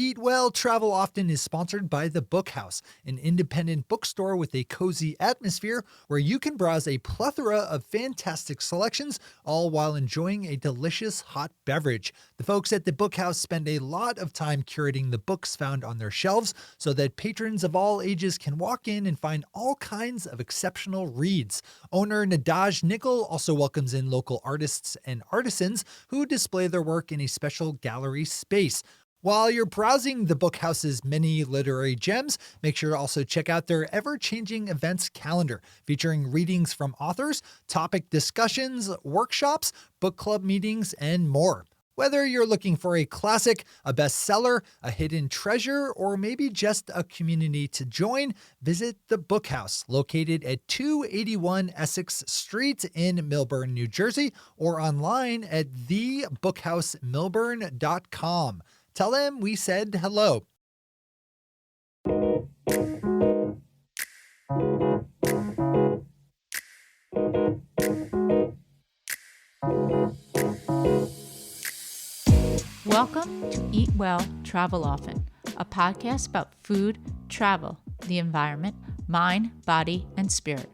Eat Well, Travel Often is sponsored by The Bookhouse, an independent bookstore with a cozy atmosphere where you can browse a plethora of fantastic selections, all while enjoying a delicious hot beverage. The folks at The Bookhouse spend a lot of time curating the books found on their shelves so that patrons of all ages can walk in and find all kinds of exceptional reads. Owner Nadaj Nickel also welcomes in local artists and artisans who display their work in a special gallery space. While you're browsing the Bookhouse's many literary gems, make sure to also check out their ever-changing events calendar, featuring readings from authors, topic discussions, workshops, book club meetings, and more. Whether you're looking for a classic, a bestseller, a hidden treasure, or maybe just a community to join, visit the Bookhouse, located at 281 Essex Street in Millburn, New Jersey, or online at thebookhousemillburn.com. Tell them we said hello. Welcome to Eat Well, Travel Often, a podcast about food, travel, the environment, mind, body, and spirit.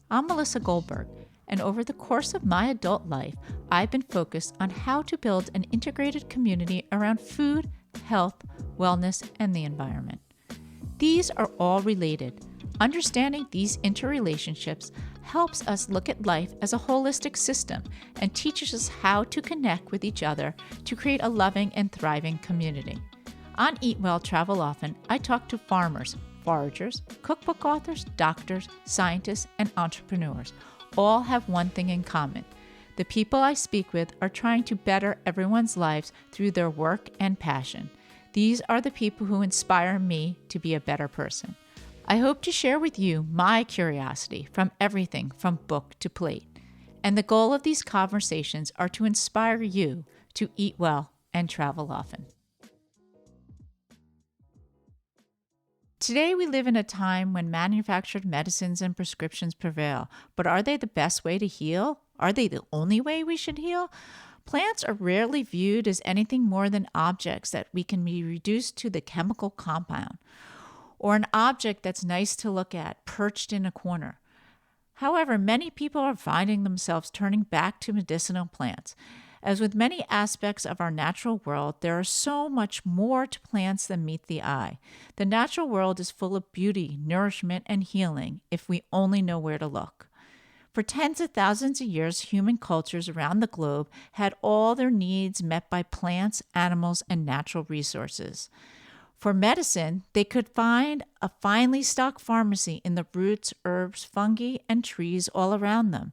I'm Melissa Goldberg, and over the course of my adult life, I've been focused on how to build an integrated community around food, health, wellness, and the environment. These are all related. Understanding these interrelationships helps us look at life as a holistic system and teaches us how to connect with each other to create a loving and thriving community. On Eat Well, Travel Often, I talk to farmers, foragers, cookbook authors, doctors, scientists, and entrepreneurs. All have one thing in common. The people I speak with are trying to better everyone's lives through their work and passion. These are the people who inspire me to be a better person. I hope to share with you my curiosity from everything from book to plate. And the goal of these conversations are to inspire you to eat well and travel often. Today we live in a time when manufactured medicines and prescriptions prevail, but are they the best way to heal? Are they the only way we should heal? Plants are rarely viewed as anything more than objects that we can be reduced to the chemical compound, or an object that's nice to look at, perched in a corner. However, many people are finding themselves turning back to medicinal plants. As with many aspects of our natural world, there are so much more to plants than meet the eye. The natural world is full of beauty, nourishment, and healing if we only know where to look. For tens of thousands of years, human cultures around the globe had all their needs met by plants, animals, and natural resources. For medicine, they could find a finely stocked pharmacy in the roots, herbs, fungi, and trees all around them.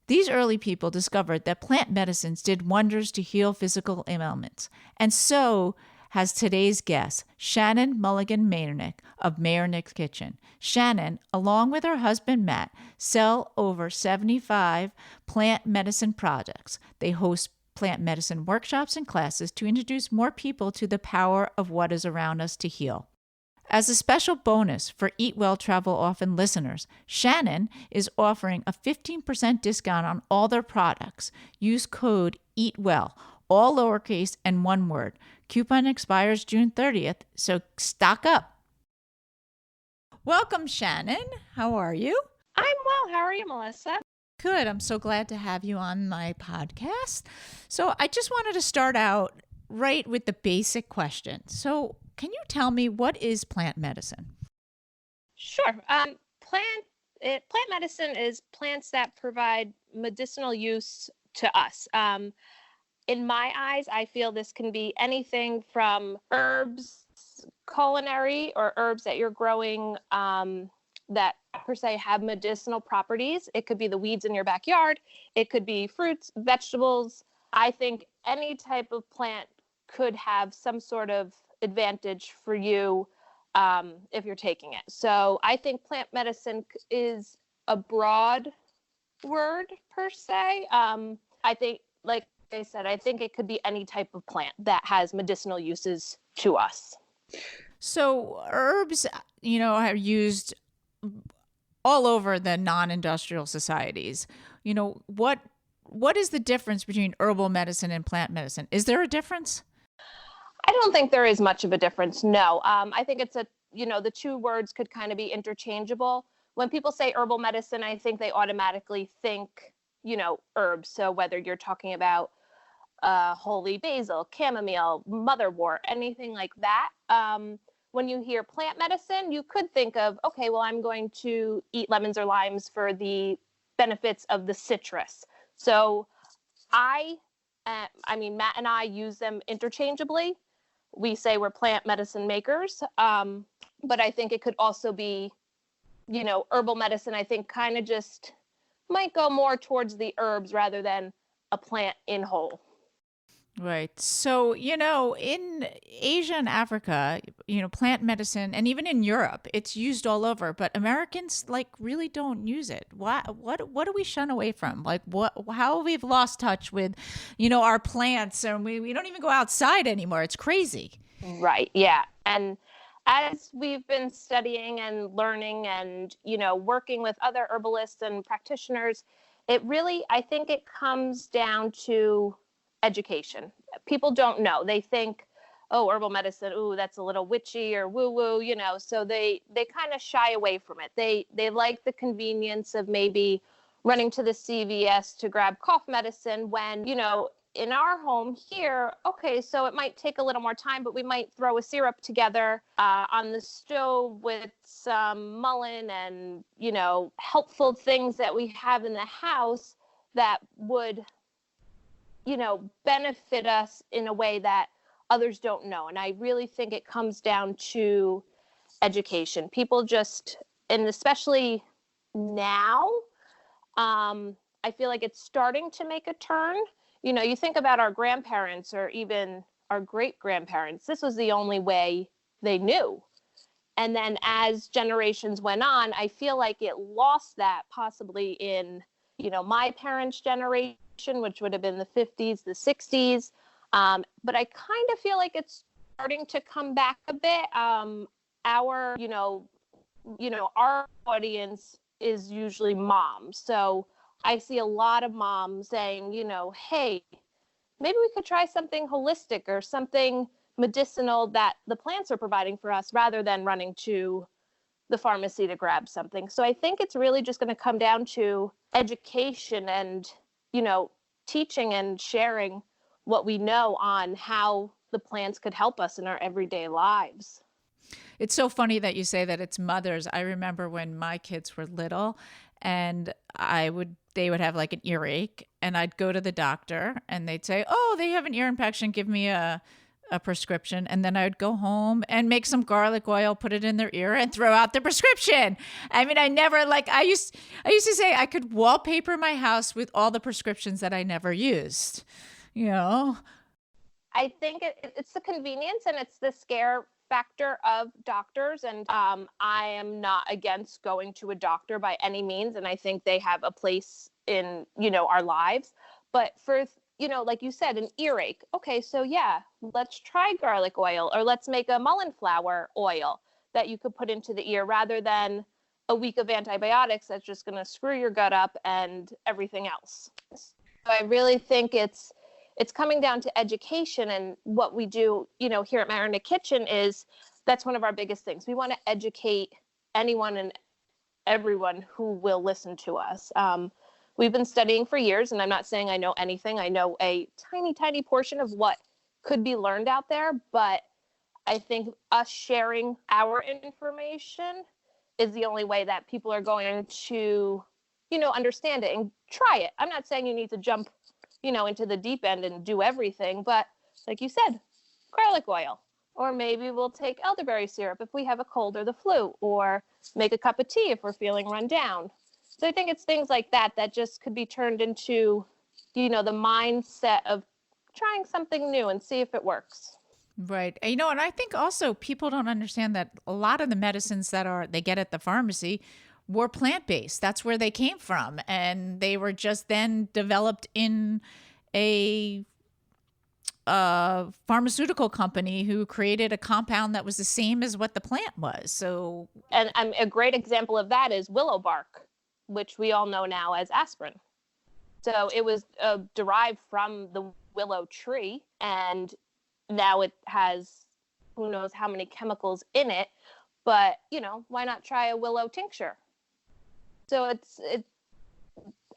These early people discovered that plant medicines did wonders to heal physical ailments, and so has today's guest, Shannon Mulligan-Mayernik of Mayernik's Kitchen. Shannon, along with her husband Matt, sell over 75 plant medicine products. They host plant medicine workshops and classes to introduce more people to the power of what is around us to heal. As a special bonus for Eat Well, Travel Often listeners, Shannon is offering a 15% discount on all their products. Use code EATWELL, all lowercase and one word. Coupon expires June 30th, so stock up. Welcome, Shannon. How are you? I'm well. How are you, Melissa? Good. I'm so glad to have you on my podcast. So I just wanted to start out right with the basic question. So can you tell me, what is plant medicine? Sure. Plant medicine is plants that provide medicinal use to us. In my eyes, I feel this can be anything from herbs, culinary, or herbs that you're growing that per se have medicinal properties. It could be the weeds in your backyard. It could be fruits, vegetables. I think any type of plant could have some sort of advantage for you if you're taking it. So I think plant medicine is a broad word per se. I think, like I said, I think it could be any type of plant that has medicinal uses to us. So herbs, are used all over the non-industrial societies. What is the difference between herbal medicine and plant medicine? Is there a difference? I don't think there is much of a difference. No. I think it's the two words could kind of be interchangeable. When people say herbal medicine, I think they automatically think, herbs. So whether you're talking about holy basil, chamomile, motherwort, anything like that. When you hear plant medicine, you could think of, okay, well, I'm going to eat lemons or limes for the benefits of the citrus. So Matt and I use them interchangeably. We say we're plant medicine makers, but I think it could also be, herbal medicine. I think kind of just might go more towards the herbs rather than a plant in whole. Right. So, in Asia and Africa, plant medicine, and even in Europe, it's used all over, but Americans like really don't use it. What do we shun away from? Like how we've lost touch with, our plants, and we don't even go outside anymore. It's crazy. Right. Yeah. And as we've been studying and learning and, working with other herbalists and practitioners, I think it comes down to education. People don't know. They think, oh, herbal medicine, ooh, that's a little witchy or woo woo, so they kind of shy away from it. They like the convenience of maybe running to the CVS to grab cough medicine when, in our home here, okay, so it might take a little more time, but we might throw a syrup together on the stove with some mullein and, helpful things that we have in the house that would benefit us in a way that others don't know. And I really think it comes down to education. People just, and especially now, I feel like it's starting to make a turn. You think about our grandparents or even our great grandparents, this was the only way they knew. And then as generations went on, I feel like it lost that possibly in, my parents' generation, which would have been the 50s, the 60s. But I kind of feel like it's starting to come back a bit. Our audience is usually moms. So I see a lot of moms saying, hey, maybe we could try something holistic or something medicinal that the plants are providing for us rather than running to the pharmacy to grab something. So I think it's really just going to come down to education and, teaching and sharing what we know on how the plants could help us in our everyday lives. It's so funny that you say that it's mothers. I remember when my kids were little and they would have like an earache and I'd go to the doctor and they'd say, oh, they have an ear infection. Give me a prescription. And then I would go home and make some garlic oil, put it in their ear and throw out the prescription. I mean, I used to say I could wallpaper my house with all the prescriptions that I never used, I think it's the convenience and it's the scare factor of doctors. And I am not against going to a doctor by any means. And I think they have a place in, our lives. But for, like you said, an earache. Okay, so yeah, let's try garlic oil or let's make a mullein flower oil that you could put into the ear rather than a week of antibiotics that's just going to screw your gut up and everything else. So I really think it's coming down to education, and what we do, here at Mayernik Kitchen that's one of our biggest things. We want to educate anyone and everyone who will listen to us. We've been studying for years, and I'm not saying I know anything. I know a tiny, tiny portion of what could be learned out there, but I think us sharing our information is the only way that people are going to, understand it and try it. I'm not saying you need to jump, into the deep end and do everything, but like you said, garlic oil, or maybe we'll take elderberry syrup if we have a cold or the flu, or make a cup of tea if we're feeling run down. So I think it's things like that just could be turned into, the mindset of trying something new and see if it works. Right. And I think also people don't understand that a lot of the medicines that they get at the pharmacy were plant-based. That's where they came from. And they were just then developed in a pharmaceutical company who created a compound that was the same as what the plant was. So, and a great example of that is willow bark, which we all know now as aspirin. So it was derived from the willow tree, and now it has who knows how many chemicals in it, but why not try a willow tincture? So it's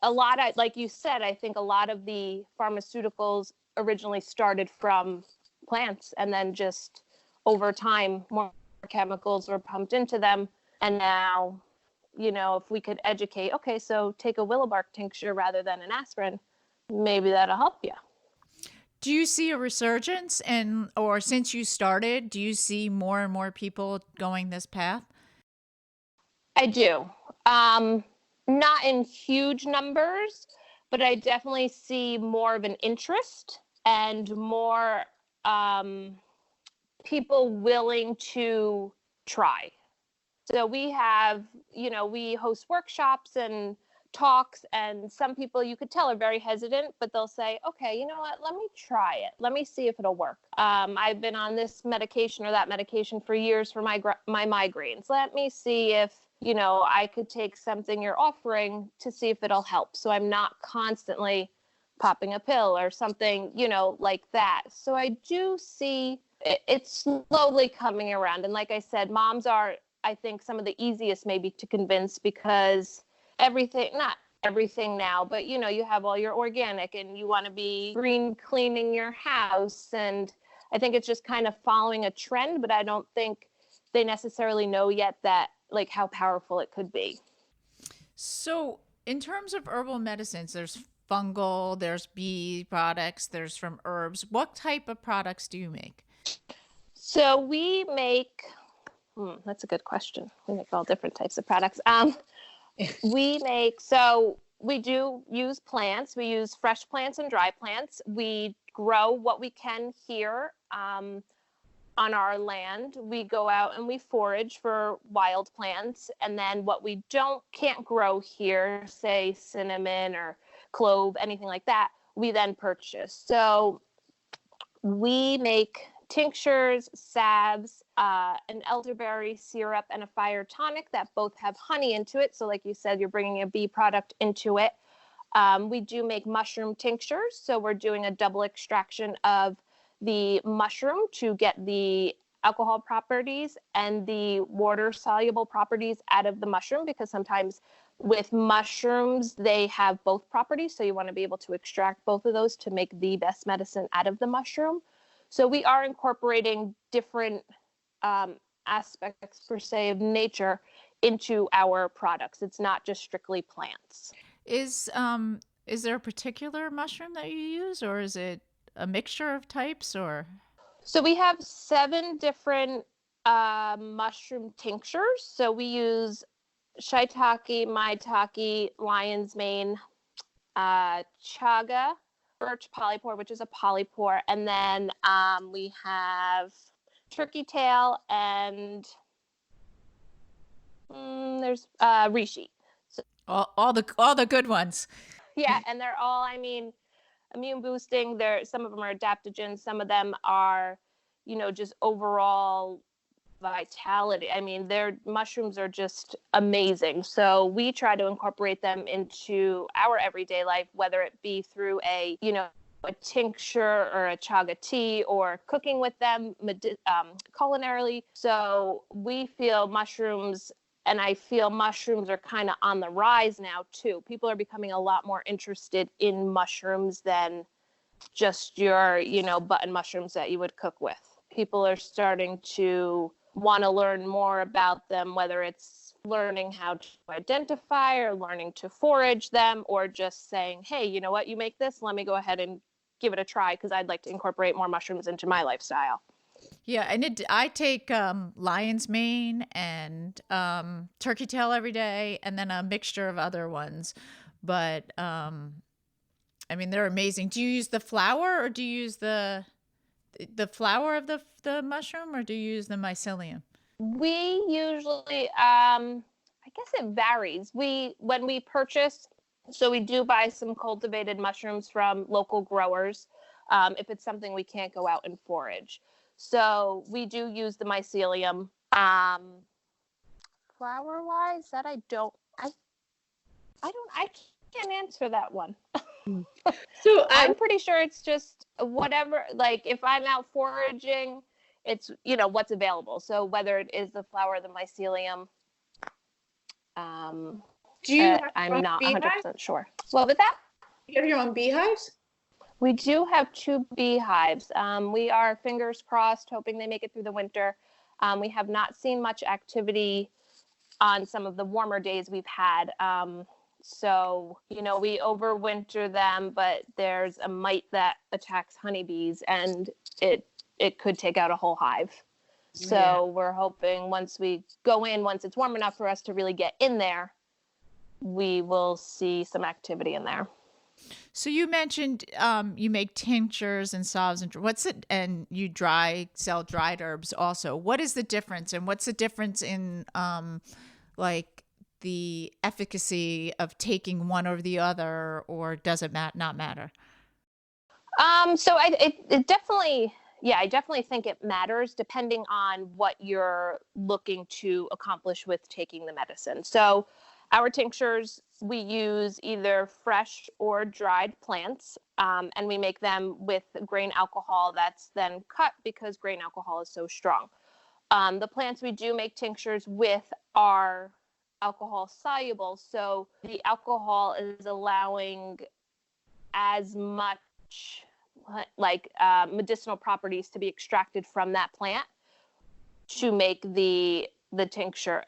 a lot of, like you said, I think a lot of the pharmaceuticals originally started from plants, and then just over time more chemicals were pumped into them. And now, if we could educate, okay, so take a willow bark tincture rather than an aspirin, maybe that'll help you. Do you see a resurgence or since you started, do you see more and more people going this path? I do. Not in huge numbers, but I definitely see more of an interest and more people willing to try. So we have, we host workshops and talks, and some people you could tell are very hesitant, but they'll say, okay, you know what, let me try it. Let me see if it'll work. I've been on this medication or that medication for years for my migraines. Let me see if, I could take something you're offering to see if it'll help. So I'm not constantly popping a pill or something, like that. So I do see it's slowly coming around. And like I said, moms are, I think, some of the easiest maybe to convince, because not everything now, but you have all your organic and you want to be green cleaning your house. And I think it's just kind of following a trend, but I don't think they necessarily know yet that, like, how powerful it could be. So in terms of herbal medicines, there's fungal, there's bee products, there's from herbs. What type of products do you make? So we make, that's a good question. We make all different types of products. We do use plants. We use fresh plants and dry plants. We grow what we can here on our land. We go out and we forage for wild plants. And then what we can't grow here, say cinnamon or clove, anything like that, we then purchase. So we make tinctures, salves, an elderberry syrup, and a fire tonic that both have honey into it. So like you said, you're bringing a bee product into it. We do make mushroom tinctures. So we're doing a double extraction of the mushroom to get the alcohol properties and the water soluble properties out of the mushroom, because sometimes with mushrooms, they have both properties. So you want to be able to extract both of those to make the best medicine out of the mushroom. So we are incorporating different aspects, per se, of nature into our products. It's not just strictly plants. Is there a particular mushroom that you use, or is it a mixture of types, or? So we have 7 different mushroom tinctures. So we use shiitake, maitake, lion's mane, chaga, birch polypore, which is a polypore, and then we have turkey tail, and there's reishi. So, All the good ones. yeah, and they're all, immune boosting. Some of them are adaptogens. Some of them are, just overall vitality. Their mushrooms are just amazing. So we try to incorporate them into our everyday life, whether it be through a tincture or a chaga tea, or cooking with them culinarily. So we feel mushrooms, and I feel mushrooms are kind of on the rise now too. People are becoming a lot more interested in mushrooms than just your, button mushrooms that you would cook with. People are starting to want to learn more about them, whether it's learning how to identify or learning to forage them, or just saying, hey, you know what, you make this, let me go ahead and give it a try, because I'd like to incorporate more mushrooms into my lifestyle. Yeah, and I take lion's mane and turkey tail every day, and then a mixture of other ones. But they're amazing. Do you use the flower, or do you use the flower of the mushroom, or do you use the mycelium? We usually, I guess it varies. When we purchase, so we do buy some cultivated mushrooms from local growers, if it's something we can't go out and forage. So we do use the mycelium. Flower wise, that I can't answer that one. So I'm pretty sure it's just whatever, like if I'm out foraging, it's, what's available. So whether it is the flower or the mycelium, do you have your I'm own not beehive? 100% sure. What was that? You have your own beehives? We do have 2 beehives. We are, fingers crossed, hoping they make it through the winter. We have not seen much activity on some of the warmer days we've had. So, we overwinter them, but there's a mite that attacks honeybees, and it could take out a whole hive. So we're hoping once it's warm enough for us to really get in there, we will see some activity in there. So you mentioned you make tinctures and salves and you sell dried herbs also. What is the difference, and what's the difference in like the efficacy of taking one over the other, or does it not matter? So it definitely, I definitely think it matters depending on what you're looking to accomplish with taking the medicine. So our tinctures, we use either fresh or dried plants, and we make them with grain alcohol that's then cut because grain alcohol is so strong. The plants we do make tinctures with are alcohol soluble, so the alcohol is allowing as much medicinal properties to be extracted from that plant to make the tincture,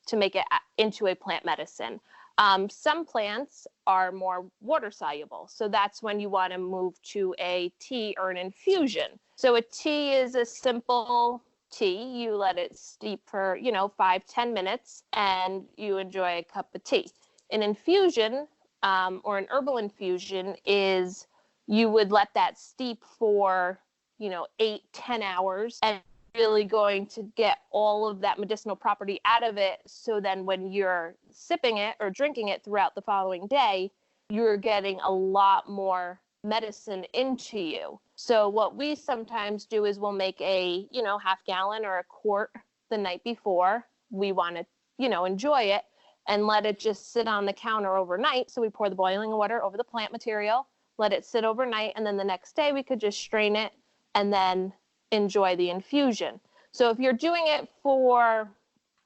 to make it into a plant medicine. Some plants are more water soluble, so that's when you want to move to a tea or an infusion. So a tea is a simple tea. You let it steep for 5-10 minutes and you enjoy a cup of tea. An infusion, or an herbal infusion, is you would let that steep for 8-10 hours and really going to get all of that medicinal property out of it, so then when you're sipping it or drinking it throughout the following day, you're getting a lot more medicine into you. So what we sometimes do is we'll make a half gallon or a quart the night before we want to enjoy it, and let it just sit on the counter overnight. So we pour the boiling water over the plant material, let it sit overnight, and then the next day we could just strain it and then enjoy the infusion. So if you're doing it for,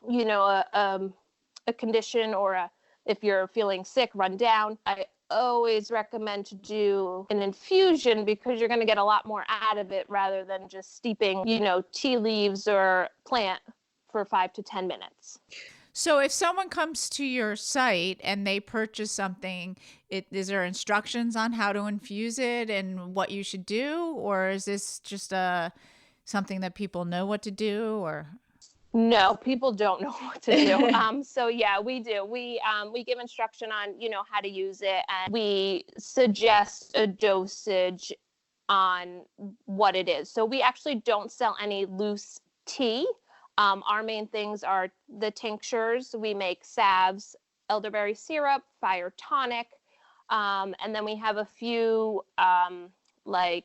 a condition, or if you're feeling sick, run down, I always recommend to do an infusion because you're going to get a lot more out of it rather than just steeping, tea leaves or plant for 5 to 10 minutes. So if someone comes to your site and they purchase something, is there instructions on how to infuse it and what you should do? Or is this just something that people know what to do? Or no, people don't know what to do. So yeah, we do. We give instruction on, how to use it, and we suggest a dosage on what it is. So we actually don't sell any loose tea. Our main things are the tinctures. We make salves, elderberry syrup, fire tonic, and then we have a few like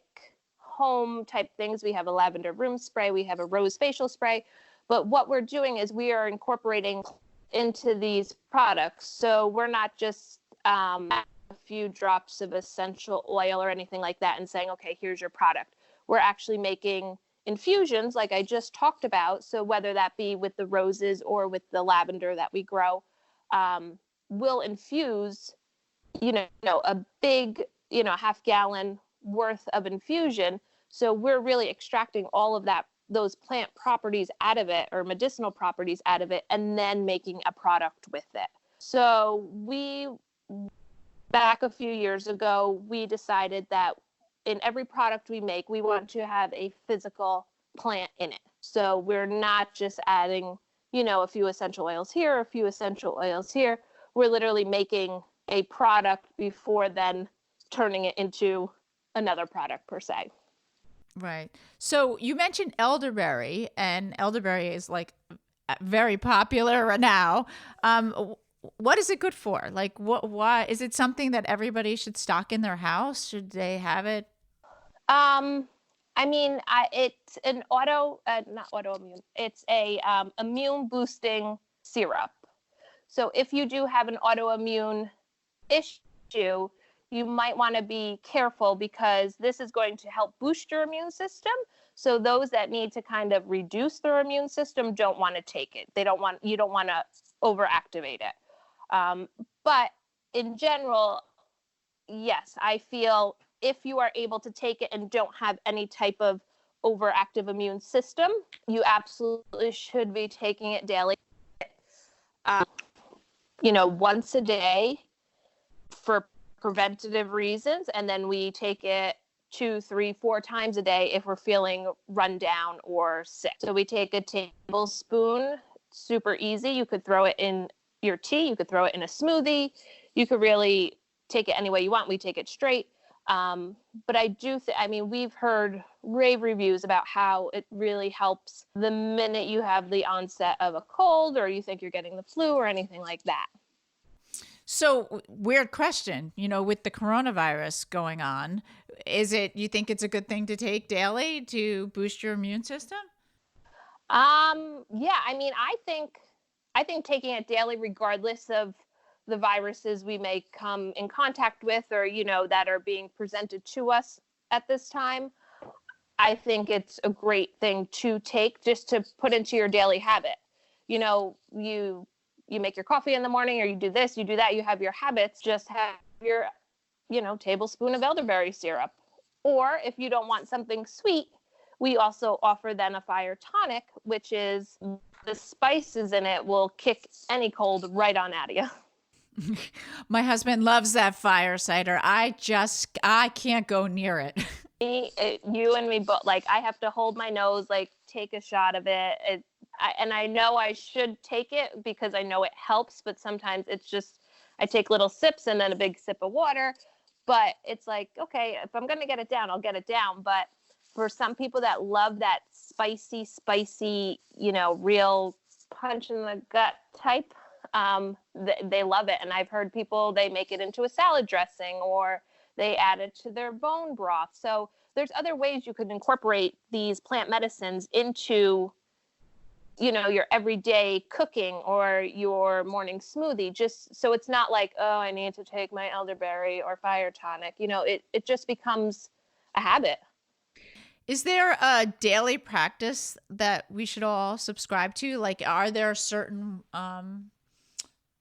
home type things. We have a lavender room spray. We have a rose facial spray. But what we're doing is we are incorporating into these products. So we're not just a few drops of essential oil or anything like that and saying, okay, here's your product. We're actually making infusions like I just talked about. So whether that be with the roses or with the lavender that we grow, we'll infuse, a big, half gallon worth of infusion. So we're really extracting all of those plant properties out of it, or medicinal properties out of it, and then making a product with it. So back a few years ago, we decided that in every product we make, we want to have a physical plant in it. So we're not just adding, a few essential oils here, a few essential oils here. We're literally making a product before then turning it into another product per se. Right. So you mentioned elderberry, and elderberry is like very popular now. What is it good for? Like, why is it something that everybody should stock in their house? Should they have it? I mean, it's an not autoimmune. It's a immune boosting syrup. So if you do have an autoimmune issue, you might want to be careful because this is going to help boost your immune system. So those that need to kind of reduce their immune system don't want to take it. You don't want to overactivate it. But in general, yes, I feel if you are able to take it and don't have any type of overactive immune system, you absolutely should be taking it daily. Once a day for preventative reasons, and then we take it 2, 3, 4 times a day if we're feeling run down or sick. So we take a tablespoon, super easy. You could throw it in your tea, you could throw it in a smoothie, you could really take it any way you want. We take it straight. But I do we've heard rave reviews about how it really helps the minute you have the onset of a cold or you think you're getting the flu or anything like that. So, weird question, with the coronavirus going on, you think it's a good thing to take daily to boost your immune system? Yeah, I think taking it daily, regardless of the viruses we may come in contact with or, that are being presented to us at this time, I think it's a great thing to take just to put into your daily habit. You make your coffee in the morning or you do this, you do that, you have your habits, just have your, tablespoon of elderberry syrup. Or if you don't want something sweet, we also offer then a fire tonic, which is the spices in it will kick any cold right on out of you. My husband loves that fire cider. I can't go near it. You and me both. Like, I have to hold my nose, like, take a shot of it. And I know I should take it because I know it helps, but sometimes it's just, I take little sips and then a big sip of water. But it's like, okay, if I'm going to get it down, I'll get it down. But for some people that love that spicy, real punch in the gut type, they love it. And I've heard people, they make it into a salad dressing or they add it to their bone broth. So there's other ways you could incorporate these plant medicines into, your everyday cooking or your morning smoothie, just so it's not like, oh, I need to take my elderberry or fire tonic. It just becomes a habit. Is there a daily practice that we should all subscribe to? Like, are there certain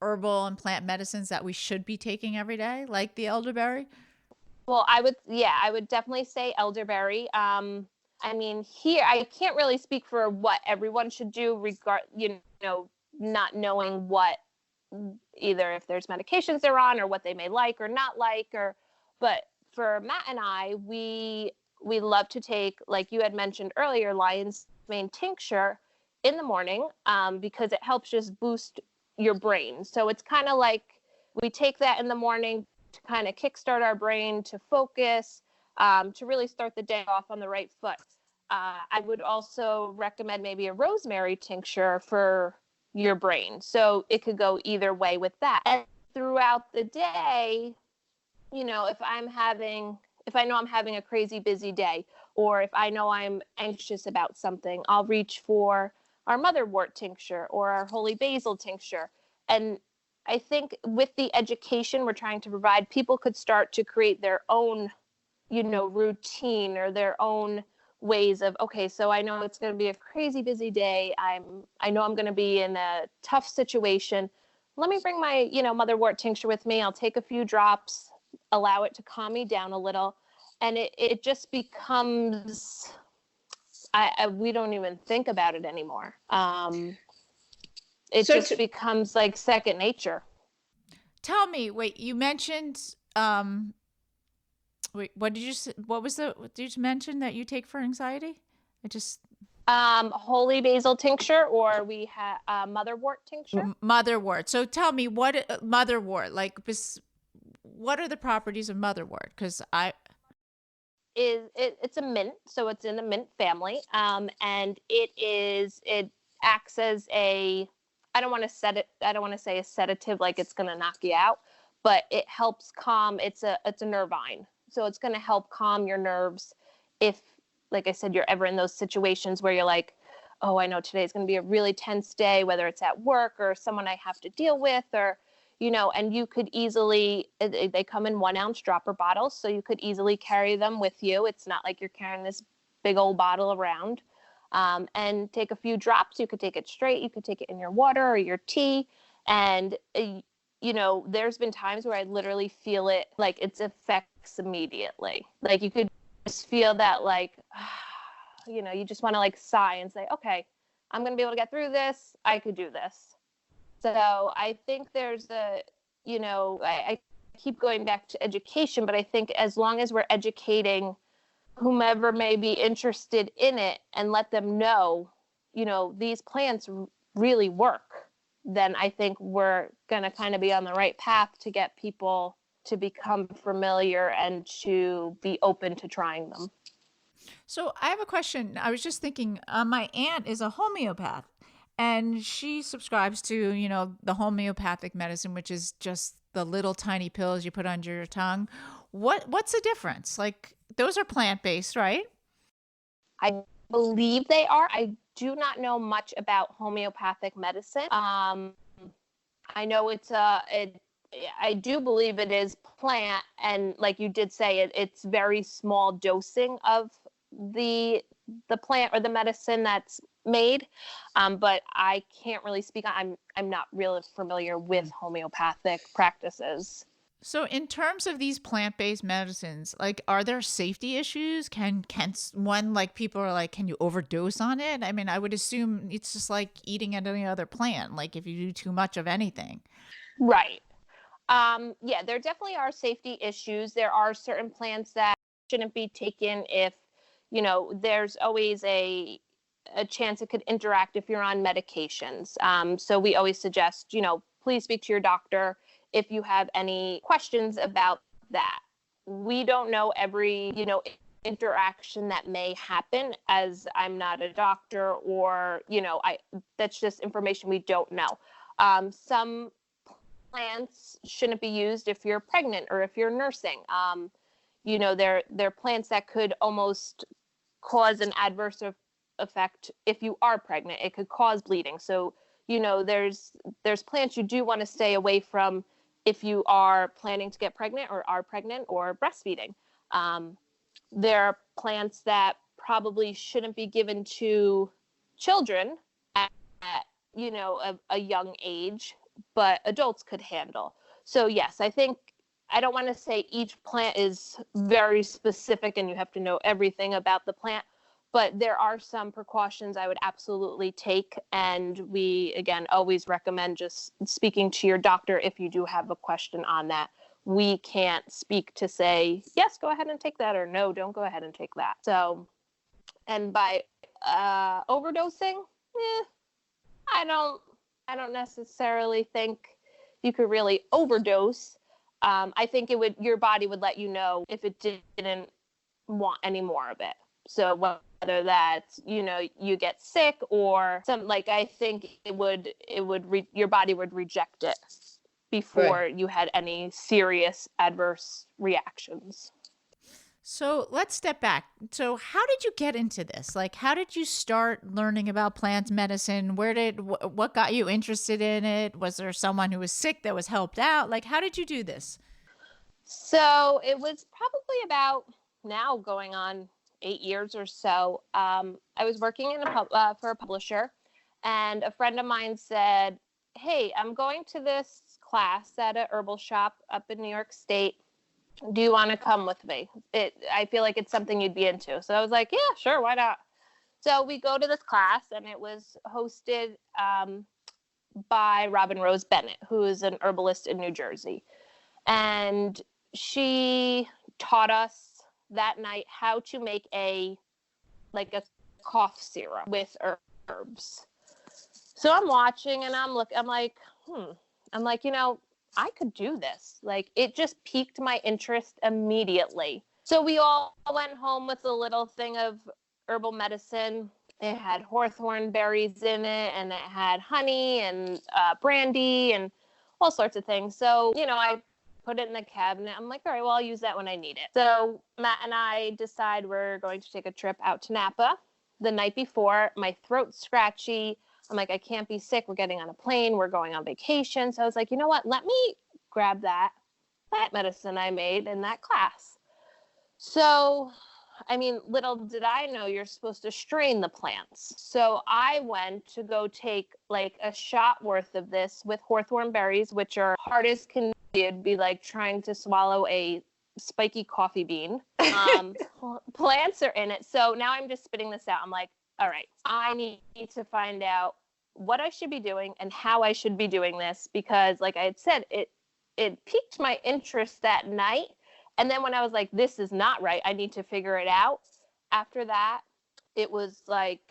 herbal and plant medicines that we should be taking every day, like the elderberry? Well, I would definitely say elderberry. Here, I can't really speak for what everyone should do not knowing what, either if there's medications they're on or what they may like or not like, but for Matt and I, we love to take, like you had mentioned earlier, lion's mane tincture in the morning, because it helps just boost your brain. So it's kind of like we take that in the morning to kind of kickstart our brain, to focus, to really start the day off on the right foot. I would also recommend maybe a rosemary tincture for your brain. So it could go either way with that. And throughout the day, if I know I'm having a crazy busy day, or if I know I'm anxious about something, I'll reach for our motherwort tincture or our holy basil tincture. And I think with the education we're trying to provide, people could start to create their own, routine or their own ways of, okay, so I know it's going to be a crazy busy day. I know I'm going to be in a tough situation. Let me bring my, motherwort tincture with me. I'll take a few drops, allow it to calm me down a little. And it just becomes, we don't even think about it anymore. It just becomes like second nature. Tell me, wait, you mentioned, what did you mention that you take for anxiety? Holy basil tincture, or we have motherwort tincture. Motherwort. So tell me, what motherwort, like, what are the properties of motherwort? Because it's a mint, so it's in the mint family, and it acts as a, I don't want to say a sedative, like it's going to knock you out, but it helps calm. It's a nervine, so it's going to help calm your nerves if, like I said, you're ever in those situations where you're like, oh, I know today's going to be a really tense day, whether it's at work or someone I have to deal with, or and you could easily, they come in 1-ounce dropper bottles, so you could easily carry them with you. It's not like you're carrying this big old bottle around. And take a few drops. You could take it straight. You could take it in your water or your tea. And, there's been times where I literally feel it, like its effects immediately. Like you could just feel that, like, you just want to like sigh and say, okay, I'm going to be able to get through this. I could do this. So I think there's I keep going back to education, but I think as long as we're educating whomever may be interested in it and let them know, these plants really work, then I think we're going to kind of be on the right path to get people to become familiar and to be open to trying them. So I have a question. I was just thinking, my aunt is a homeopath and she subscribes to, the homeopathic medicine, which is just the little tiny pills you put under your tongue. What's the difference? Like those are plant-based, right? I believe they are. I do not know much about homeopathic medicine. I know I do believe it is plant, and like you did say, it's very small dosing of the plant or the medicine that's made. But I can't really speak. I'm not really familiar with homeopathic practices. So in terms of these plant-based medicines, like, are there safety issues? Can one, like, people are like, can you overdose on it? I mean, I would assume it's just like eating any other plant, like if you do too much of anything. Right. Yeah, there definitely are safety issues. There are certain plants that shouldn't be taken if, there's always a chance it could interact if you're on medications. So we always suggest, please speak to your doctor if you have any questions about that. We don't know every, interaction that may happen, as I'm not a doctor, or, that's just information we don't know. Some plants shouldn't be used if you're pregnant or if you're nursing. They're plants that could almost cause an adverse effect if you are pregnant. It could cause bleeding. So, there's plants you do want to stay away from if you are planning to get pregnant or are pregnant or breastfeeding. There are plants that probably shouldn't be given to children at a young age, but adults could handle. So yes, I don't want to say each plant is very specific and you have to know everything about the plant, but there are some precautions I would absolutely take. And we, again, always recommend just speaking to your doctor if you do have a question on that. We can't speak to say, yes, go ahead and take that, or no, don't go ahead and take that. So, and by overdosing, I don't necessarily think you could really overdose. I think your body would let you know if it didn't want any more of it. So whether that's, you get sick or something, like, I think your body would reject it before you had any serious adverse reactions. So let's step back. So how did you get into this? Like, how did you start learning about plant medicine? What got you interested in it? Was there someone who was sick that was helped out? Like, how did you do this? So it was probably about now going on 8 years or so. I was working for a publisher, and a friend of mine said, hey, I'm going to this class at a herbal shop up in New York State. Do you want to come with me? I feel like it's something you'd be into. So I was like, yeah, sure, why not? So we go to this class, and it was hosted by Robin Rose Bennett, who is an herbalist in New Jersey. And she taught us that night how to make a cough syrup with herbs. So I'm watching, and I'm like, I could do this. Like, it just piqued my interest immediately. So we all went home with a little thing of herbal medicine. It had hawthorn berries in it, and it had honey and brandy and all sorts of things. So, I put it in the cabinet. I'm like, all right, well, I'll use that when I need it. So Matt and I decide we're going to take a trip out to Napa. The night before, my throat's scratchy. I'm like, I can't be sick. We're getting on a plane. We're going on vacation. So I was like, you know what? Let me grab that plant medicine I made in that class. So, I mean, little did I know you're supposed to strain the plants. So I went to go take like a shot worth of this with hawthorn berries, which are hard as can be. It'd be like trying to swallow a spiky coffee bean. Plants are in it. So now I'm just spitting this out. I'm like, all right, I need to find out what I should be doing and how I should be doing this, because like I had said, it piqued my interest that night. And then when I was like, this is not right, I need to figure it out. After that, it was like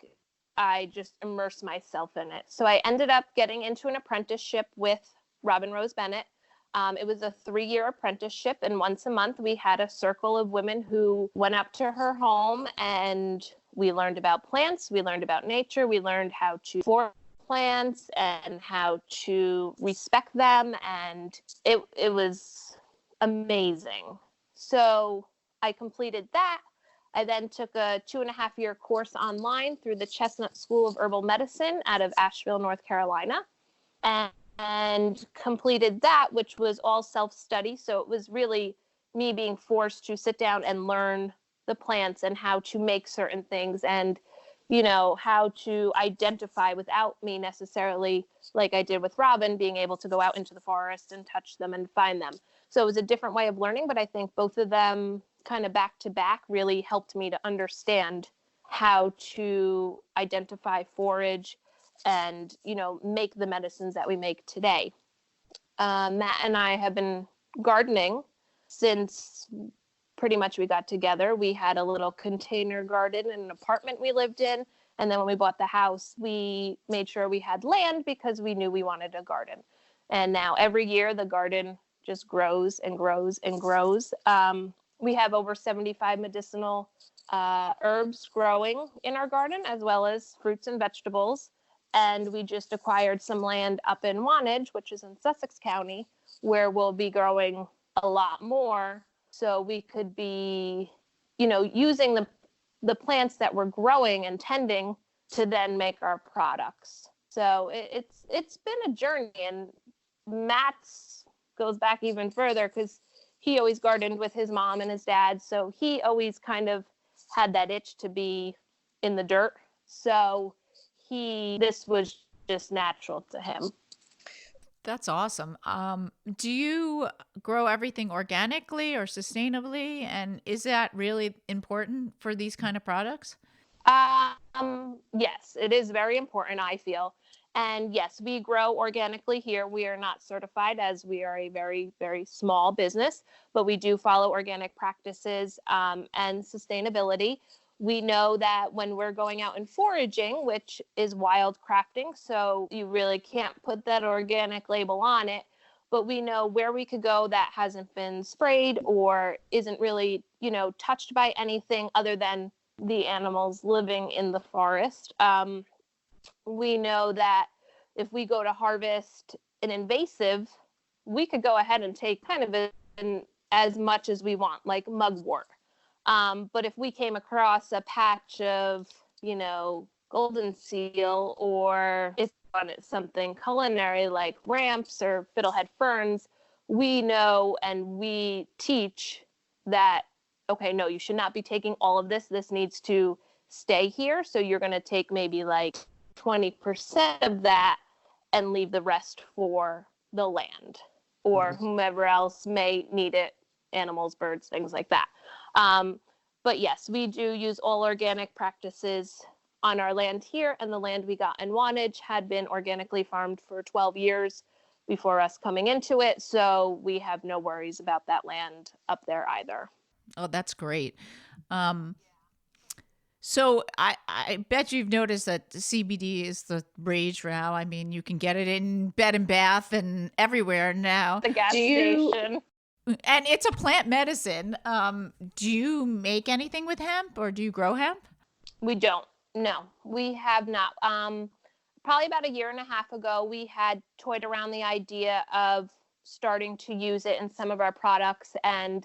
I just immersed myself in it. So I ended up getting into an apprenticeship with Robin Rose Bennett. It was a 3-year apprenticeship, and once a month we had a circle of women who went up to her home, and we learned about plants, we learned about nature, we learned how to forage plants and how to respect them, and it was amazing. So I completed that. I then took a 2.5-year course online through the Chestnut School of Herbal Medicine out of Asheville, North Carolina, and completed that, which was all self-study. So it was really me being forced to sit down and learn the plants and how to make certain things, and how to identify without me necessarily, like I did with Robin, being able to go out into the forest and touch them and find them. So it was a different way of learning, but I think both of them kind of back to back really helped me to understand how to identify, forage, and, make the medicines that we make today. Matt and I have been gardening since pretty much we got together. We had a little container garden in an apartment we lived in. And then when we bought the house, we made sure we had land because we knew we wanted a garden. And now every year the garden just grows and grows and grows. We have over 75 medicinal herbs growing in our garden, as well as fruits and vegetables. And we just acquired some land up in Wantage, which is in Sussex County, where we'll be growing a lot more. So we could be, using the plants that we're growing and tending to then make our products. So it's been a journey, and Matt's goes back even further because he always gardened with his mom and his dad. So he always kind of had that itch to be in the dirt. So this was just natural to him. That's awesome. Do you grow everything organically or sustainably? And is that really important for these kind of products? Yes, it is very important, I feel. And yes, we grow organically here. We are not certified as we are a very, very small business, but we do follow organic practices and sustainability. We know that when we're going out and foraging, which is wild crafting, so you really can't put that organic label on it, but we know where we could go that hasn't been sprayed or isn't really, touched by anything other than the animals living in the forest. We know that if we go to harvest an invasive, we could go ahead and take kind of as much as we want, like mugwort. But if we came across a patch of, golden seal, or if we wanted something culinary like ramps or fiddlehead ferns, we know and we teach that, okay, no, you should not be taking all of this. This needs to stay here. So you're going to take maybe like 20% of that and leave the rest for the land or whomever else may need it, animals, birds, things like that. But yes, we do use all organic practices on our land here, and the land we got in Wantage had been organically farmed for 12 years before us coming into it. So we have no worries about that land up there either. Oh, that's great. So I bet you've noticed that CBD is the rage now. I mean, you can get it in bed and bath and everywhere now. The gas station. And it's a plant medicine. Do you make anything with hemp, or do you grow hemp? We don't. No, we have not. Probably about 1.5 years ago, we had toyed around the idea of starting to use it in some of our products. And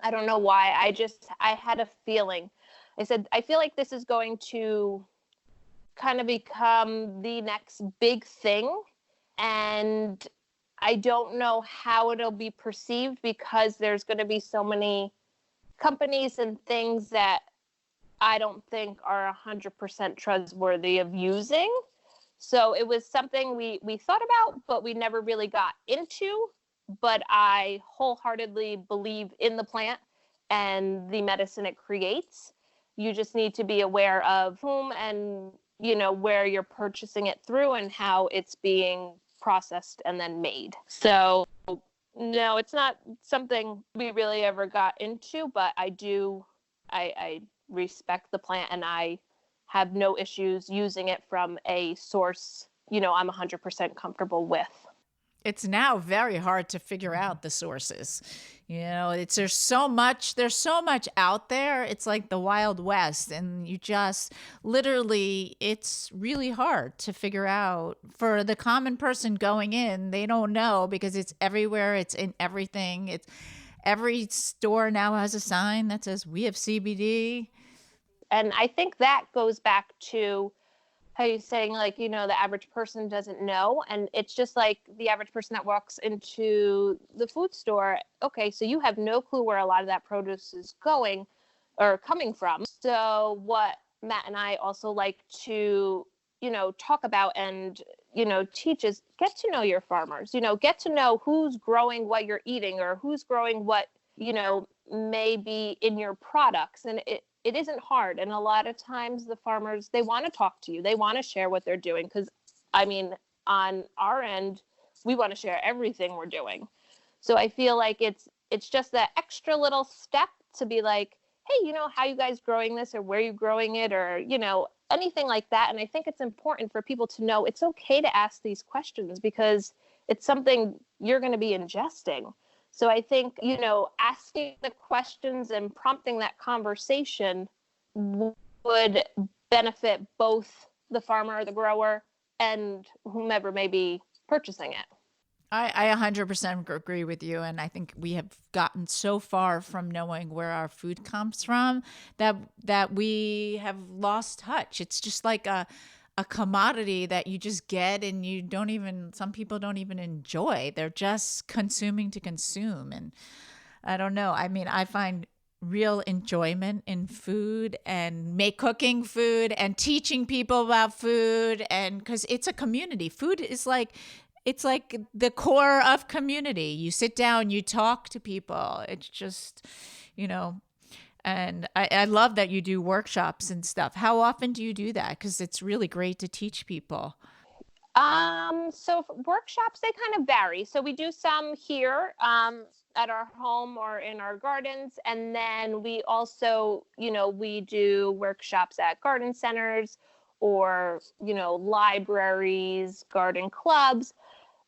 I don't know why. I had a feeling. I said, I feel like this is going to kind of become the next big thing. And I don't know how it'll be perceived because there's going to be so many companies and things that I don't think are 100% trustworthy of using. So it was something we thought about, but we never really got into. But I wholeheartedly believe in the plant and the medicine it creates. You just need to be aware of whom and, where you're purchasing it through and how it's being processed and then made. So no, it's not something we really ever got into, but I respect the plant and I have no issues using it from a source, I'm 100% comfortable with. It's now very hard to figure out the sources. There's so much out there. It's like the Wild West, and you just literally, it's really hard to figure out for the common person going in. They don't know because it's everywhere. It's in everything. It's every store now has a sign that says we have CBD. And I think that goes back to how you're saying, like, the average person doesn't know. And it's just like the average person that walks into the food store. Okay, so you have no clue where a lot of that produce is going or coming from. So what Matt and I also like to, talk about and, teach is get to know your farmers, get to know who's growing what you're eating or who's growing what, may be in your products. And it isn't hard. And a lot of times the farmers, they want to talk to you. They want to share what they're doing. Because, on our end, we want to share everything we're doing. So I feel like it's just that extra little step to be like, hey, how you guys growing this or where you growing it or, anything like that. And I think it's important for people to know it's okay to ask these questions because it's something you're going to be ingesting. So I think, asking the questions and prompting that conversation would benefit both the farmer, the grower, and whomever may be purchasing it. I 100% agree with you. And I think we have gotten so far from knowing where our food comes from that we have lost touch. It's just like a commodity that you just get and some people don't even enjoy. They're just consuming to consume. And I don't know. I find real enjoyment in food and cooking food and teaching people about food. And because it's a community, food is it's like the core of community. You sit down, you talk to people. It's just, and I love that you do workshops and stuff. How often do you do that? Because it's really great to teach people. So workshops, they kind of vary. So we do some here at our home or in our gardens. And then we also, we do workshops at garden centers or, libraries, garden clubs.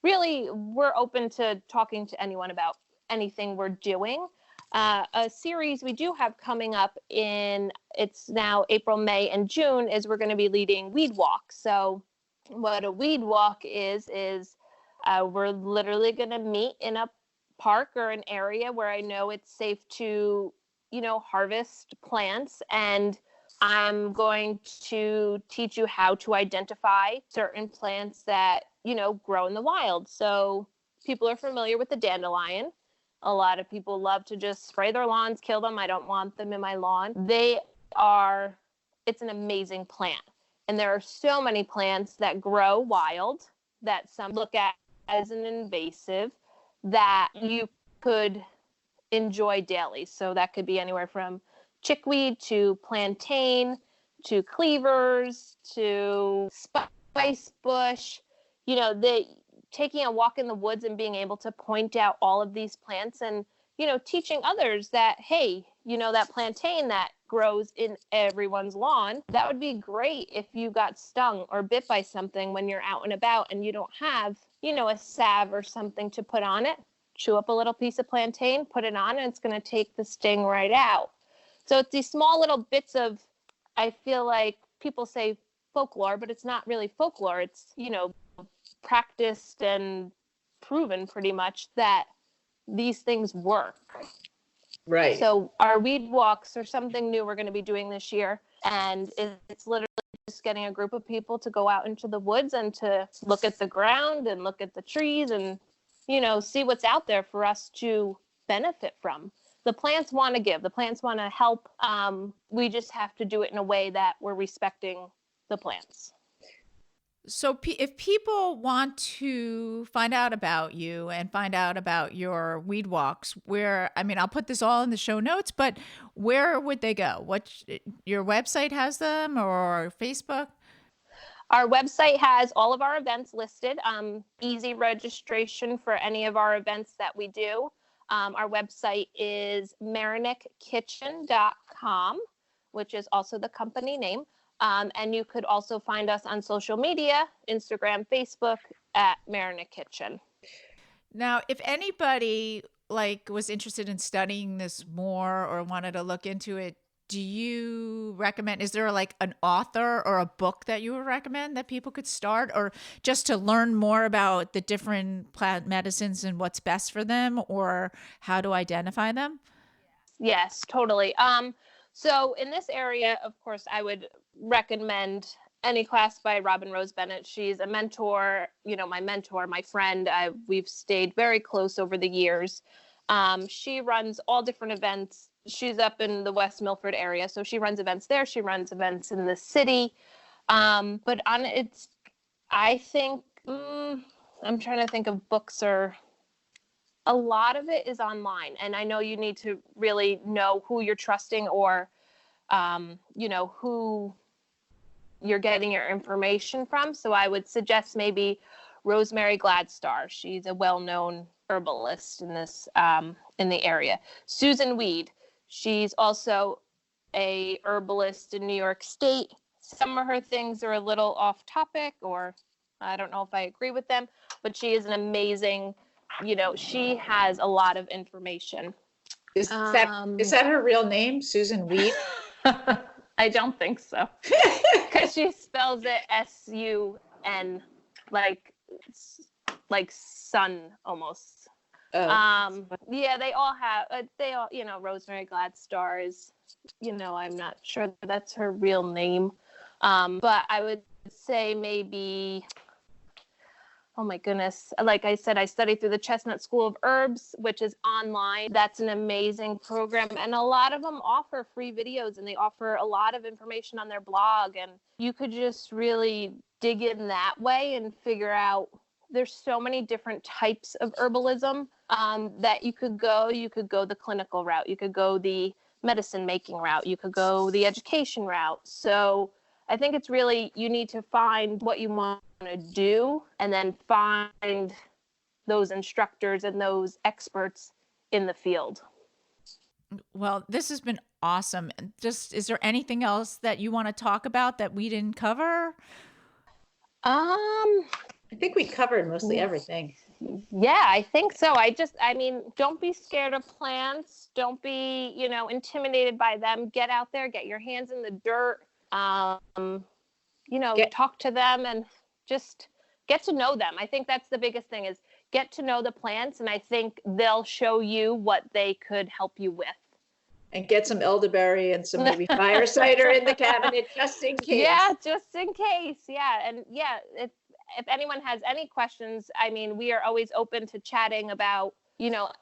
Really, we're open to talking to anyone about anything we're doing. A series we do have coming up it's now April, May, and June is we're going to be leading weed walks. So what a weed walk is we're literally going to meet in a park or an area where I know it's safe to, harvest plants. And I'm going to teach you how to identify certain plants that, grow in the wild. So people are familiar with the dandelion. A lot of people love to just spray their lawns, kill them. I don't want them in my lawn. It's an amazing plant. And there are so many plants that grow wild that some look at as an invasive that you could enjoy daily. So that could be anywhere from chickweed to plantain to cleavers to spice bush. Taking a walk in the woods and being able to point out all of these plants and, teaching others that, hey, that plantain that grows in everyone's lawn, that would be great if you got stung or bit by something when you're out and about and you don't have, a salve or something to put on it. Chew up a little piece of plantain, put it on, and it's going to take the sting right out. So it's these small little bits of, I feel like people say folklore, but it's not really folklore. It's, practiced and proven pretty much that these things work. Right. So our weed walks are something new we're going to be doing this year. And it's literally just just getting a group of people to go out into the woods and to look at the ground and look at the trees and, see what's out there for us to benefit from. The plants want to give, the plants want to help. We just have to do it in a way that we're respecting the plants. So if people want to find out about you and find out about your weed walks, I'll put this all in the show notes, but where would they go? Your website has them, or Facebook? Our website has all of our events listed. Easy registration for any of our events that we do. Our website is MayernikKitchen.com, which is also the company name. And you could also find us on social media, Instagram, Facebook, at Mayernik Kitchen. Now, if anybody was interested in studying this more or wanted to look into it, do you recommend, is there an author or a book that you would recommend that people could start, or just to learn more about the different plant medicines and what's best for them, or how to identify them? Yes, totally. So in this area, of course, I would recommend any class by Robin Rose Bennett. She's a mentor, my mentor, my friend. We've stayed very close over the years. She runs all different events. She's up in the West Milford area, so she runs events there. She runs events in the city. But I think, I'm trying to think of books, or a lot of it is online. And I know you need to really know who you're trusting, or, who you're getting your information from. So I would suggest maybe Rosemary Gladstar. She's a well-known herbalist in this, in the area. Susan Weed. She's also a herbalist in New York State. Some of her things are a little off topic, or I don't know if I agree with them, but she is an amazing, she has a lot of information. Is that her real name, Susan Weed? I don't think so, because she spells it S-U-N, like sun almost. Oh. Yeah, they all, Rosemary Gladstar is, I'm not sure that's her real name. But I would say maybe, oh my goodness. Like I said, I studied through the Chestnut School of Herbs, which is online. That's an amazing program. And a lot of them offer free videos, and they offer a lot of information on their blog. And you could just really dig in that way and figure out, there's so many different types of herbalism that you could go. You could go the clinical route. You could go the medicine making route. You could go the education route. So I think it's really, you need to find what you want to do, and then find those instructors and those experts in the field. Well, this has been awesome. Is there anything else that you want to talk about that we didn't cover? I think we covered mostly everything. Yeah, I think so. Don't be scared of plants. Don't be, intimidated by them. Get out there, get your hands in the dirt, talk to them and just get to know them. I think that's the biggest thing, is get to know the plants. And I think they'll show you what they could help you with. And get some elderberry and some maybe fire cider in the cabinet, just in case. Yeah, just in case. Yeah. And yeah, if anyone has any questions, we are always open to chatting about,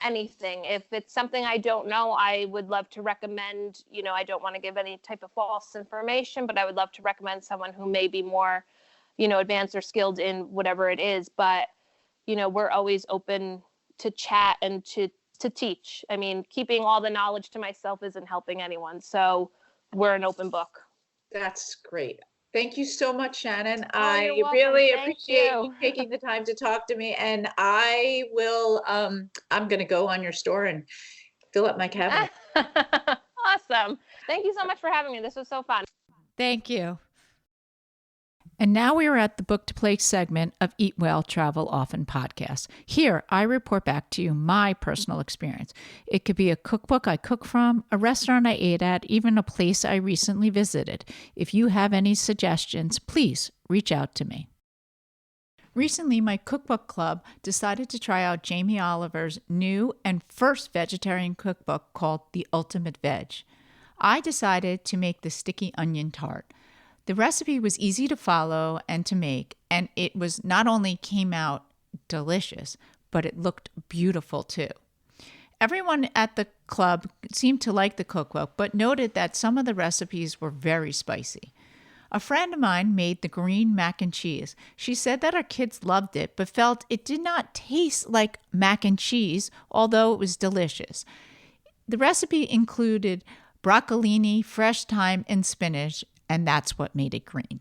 anything. If it's something I don't know, I would love to recommend, I don't want to give any type of false information, but I would love to recommend someone who may be more, advanced or skilled in whatever it is. But, we're always open to chat and to teach. Keeping all the knowledge to myself isn't helping anyone. So we're an open book. That's great. Thank you so much, Shannon. Oh, I you're welcome. really Thank appreciate you. you taking the time to talk to me. And I will, I'm going to go on your store and fill up my cabinet. Awesome. Thank you so much for having me. This was so fun. Thank you. And now we are at the Book to Plate segment of Eat Well, Travel Often podcast. Here, I report back to you my personal experience. It could be a cookbook I cook from, a restaurant I ate at, even a place I recently visited. If you have any suggestions, please reach out to me. Recently, my cookbook club decided to try out Jamie Oliver's new and first vegetarian cookbook called The Ultimate Veg. I decided to make the sticky onion tart. The recipe was easy to follow and to make, and it was not only came out delicious, but it looked beautiful too. Everyone at the club seemed to like the cookbook, but noted that some of the recipes were very spicy. A friend of mine made the green mac and cheese. She said that her kids loved it, but felt it did not taste like mac and cheese, although it was delicious. The recipe included broccolini, fresh thyme, and spinach, and that's what made it green.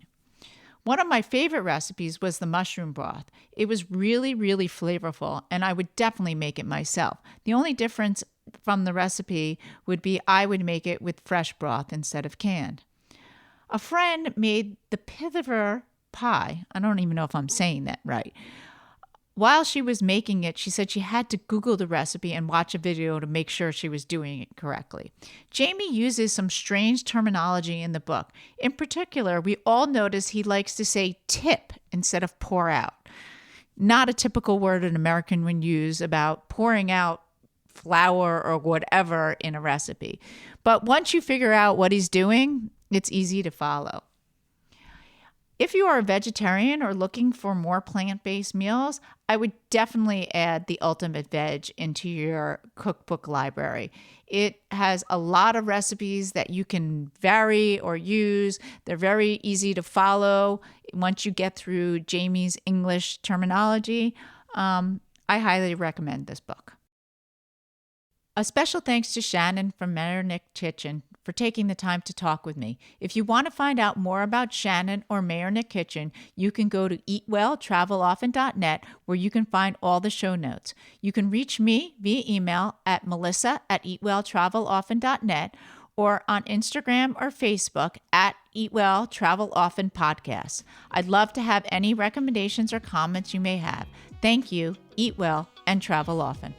One of my favorite recipes was the mushroom broth. It was really, really flavorful, and I would definitely make it myself. The only difference from the recipe would be I would make it with fresh broth instead of canned. A friend made the pithiver pie. I don't even know if I'm saying that right. While she was making it, she said she had to Google the recipe and watch a video to make sure she was doing it correctly. Jamie uses some strange terminology in the book. In particular, we all notice he likes to say tip instead of pour out. Not a typical word an American would use about pouring out flour or whatever in a recipe. But once you figure out what he's doing, it's easy to follow. If you are a vegetarian or looking for more plant-based meals, I would definitely add the Ultimate Veg into your cookbook library. It has a lot of recipes that you can vary or use. They're very easy to follow once you get through Jamie's English terminology. I highly recommend this book. A special thanks to Shannon from Mayernik Kitchen for taking the time to talk with me. If you want to find out more about Shannon or Mayernik Kitchen, you can go to eatwelltraveloften.net, where you can find all the show notes. You can reach me via email at melissa@eatwelltraveloften.net or on Instagram or Facebook at eatwelltraveloften podcast. I'd love to have any recommendations or comments you may have. Thank you. Eat well and travel often.